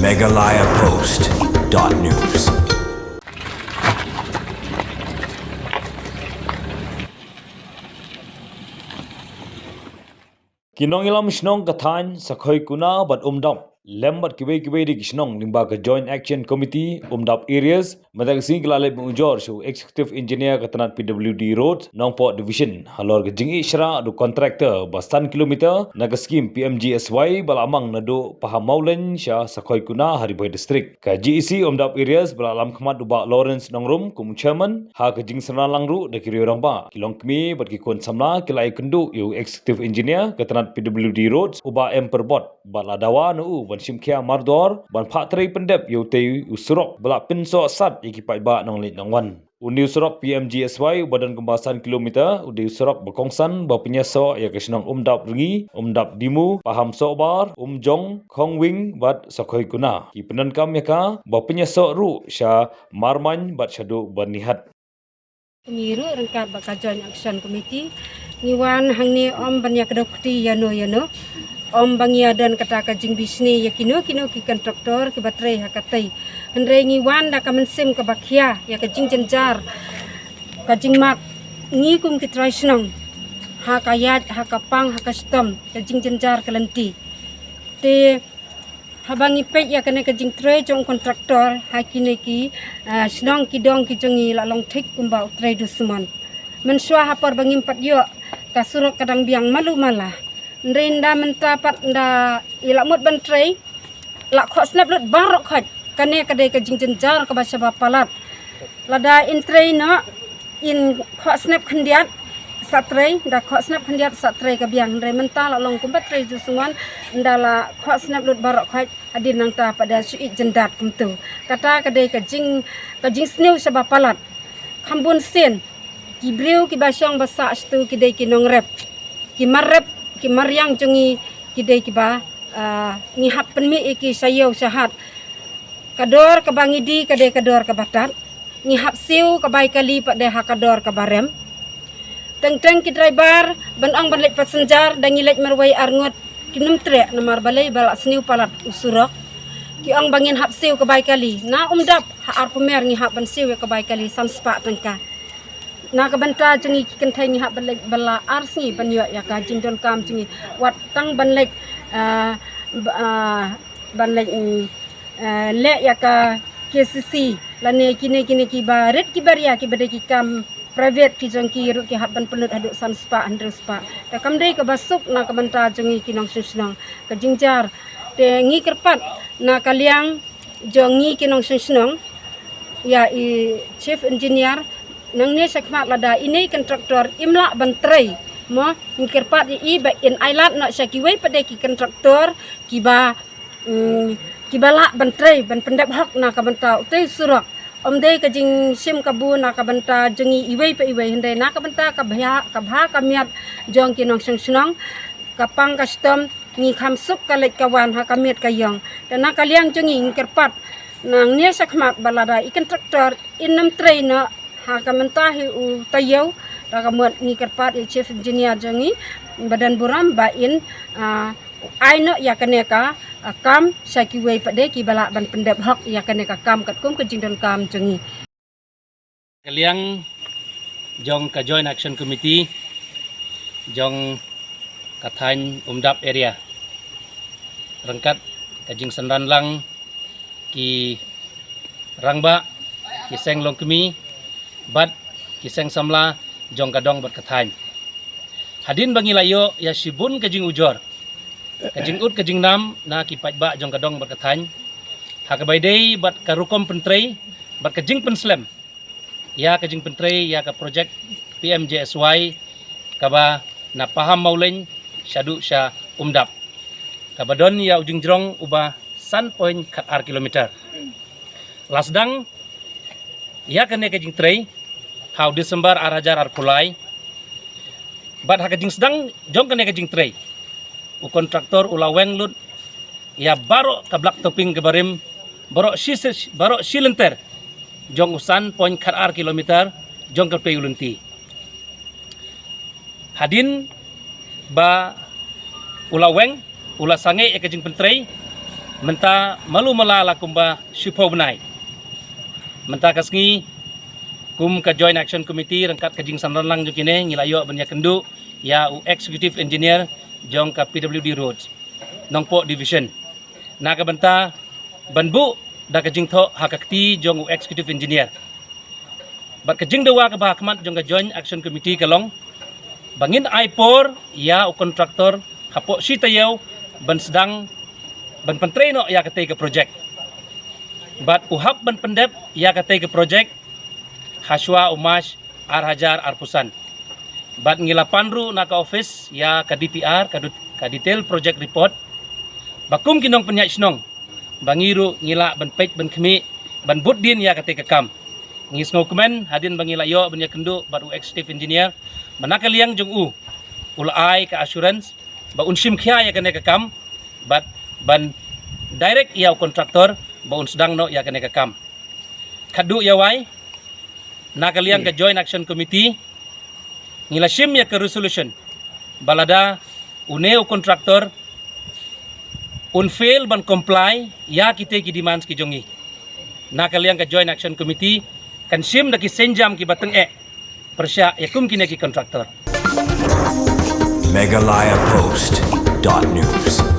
megalayapost.news. Kinong ilam snong kathan sakhoi kuna bat umdap lembat kiwe di kisnong limba ke Joint Action Committee umdap areas madak sing kelale mujor su executive engineer katanat PWD Road Nongport Division halor ke jingi syara du contractor basan kilometer naga skim PMGSY balamang nadu paham maulen sya sakhoi kuna Hariboi district ka GEC umdap areas balalam khmat du ba Lawrence Nongrum kum chairman ha ke jing senalang ru de kiri orang ba kilong kmi bat ki kon samla kilai kendu yu executive engineer katanat PWD Roads uba emperbot baladawa nu ban simkia mardor ban phatrei pendep yu te usurok balak pinso sat ikipai ba nong lit nongwan uni usurok PMGSY badan kembasan kilometer udi usurok berkongsan ba penyeso ya kesnong umdap ringi umdap dimu paham sobar umjong khongwing bat sakhoi kuna ki penankam yaka ba penyeso ru sya marman bat syadu banihat Pengiru rengkat bakal Joint Action Committee ngiwan hangni om banyak dokti yano om bangia dan kata kajing bisni yakino ki kontraktor ki baterai hakatai hendrai ngiwan da kamensim ke bakia ya kajing jenjar kajing mat ngikum ki traisnong ha kayat ha kapang ha custom kajing jenjar kelenti te habang ipek ya kena kajing tray jong kontraktor hakine ki snong ki dong ki jongi la long thik kumba tray du suman mensua hapar bangim pat yo kasurok kadang biang malu malah ndrenda mentapat nda ilamut ban tray la kho snap lut barok khat kane kadai kajing jenjar ka basha bapalat lada in tray no in kho snap khandiat satray da kho snap khandiat satray ka biang ndre menta la long kumbat tray du suman ndala kho snap lut barok khat adin nang ta pada suit jendat kumtu kata kadai kajing snew sabapalat khambun sen ki breu ki basyong basa stu ki dei ki nongrep ki marrep ki maryang jongi ki dei ki ba ni hap penmi iki sayau sahat kador ka bangidi kadai kador ka batat ni hap siu ka bai kali pak dei hakador ka barem teng ki driver banang banlek passenger dan ngilek merwai arngot kinum trek namar balai balak sniu palat usurok ki ang bangin hap siu ka bai kali na umdap ha ar pemer ni hap ban siu ka bai kali san spa tengka na ka banta jungi ki kentai ni hap balek bala arsi ban yo ya ka jindon kam jungi wat tang banlek banlek le ya ka KCC lane kini ki baret ki baria ki bade ki kam private ki jongki ru ki haban pelut haduk san spa andre spa ta kam dei ka basuk na ka banta jungi ki nong susnong ka jingjar te ngi kerpat na kaliang jongi ki nong susnong ya i chief engineer nang ne sakmat lada ini kontraktor imla bantrai mo ngi kerpat i ba in island nak syakiwai pada ki kontraktor ki ba la bantrai ban pendap hak na ka banta utai surak om dei kajing sim kabu na ka banta jungi iwai pa iwai hendai na ka banta ka bha kamiat jong ki nong senong kapang custom ngi khamsuk kalek kawan ha kamiat kayong dan na kaliang jungi kerpat nang ne sakmat balada ikan traktor inam train na ha kamenta hi u tayau ta kamot ngi kerpat i chief engineer jungi badan buram ba in aino ya kaneka kam sakiwei pade ki balak ban pendep hak ya kaneka kam kat kum kajing don kam jungi kaliang jong ka Joint Action Committee jong kathan umdap area rengkat kajing sendan lang ki rangba ki seng long kemi bat ki seng samla jong kadong bat kathan hadin bangi layo ya sibun kajing ujor kajing ut kajing nam na ki pajba jong kadong bat kathan hakabai dei bat karukom pentrei bat kajing penslem ya kajing pentrei ya ka project PMGSY kaba na paham mauleng syadu sya umdap kabadon ya ujung jrong uba san point ar kilometer lasdang ya kene kajing trei how Desember arajar ar kulai bat hakajing sedang jong kene kajing trei u kontraktor ulaweng lut ya baro kablak toping kebarim baro silenter jong usan point ar kilometer jong ke ulunti hadin ba ulaweng ula sange e kajing pentrei menta malu malala kumba syupo benai. Menta kasngi kum ka Joint Action Committee rangkat kajing sanranlang jukine ngilayo banya kendu ya u Executive Engineer jong ka PWD Roads Nongpo Division. Na ka benta banbu da kajing tho hakakti jong u Executive Engineer. Bat kajing dawa ka bahakmat jong ka Joint Action Committee kalong bangin I4 ya u kontraktor hapo si tayaw ban sedang ban pentreno ya katay ke project. Bat uhap ban pendep ya katay ke project haswa umas ar hajar ar pusan. Bat ngilapan ru na ka office ya ka DPR ka detail project report. Bakum kinong penyak snong bangiru ngila ban page ban kemi ban budin ya katay ke kam. Ngis ngokumen hadin bangila yo banya kendu baru executive engineer manakaliang jong ulai ka assurance ba unsim khya ya kene ka kam bat ban direct ya kontraktor ba un sedang no ya kene ka kam kadu ya wai nakaliang ka Joint Action Committee ngila sim ya ka resolution balada uneo kontraktor un fail ban comply ya kite ki demands ki jongi nakaliang ka Joint Action Committee kan sim daki senjam ki bateng persya yakum kine ki kontraktor Meghalaya Post.news.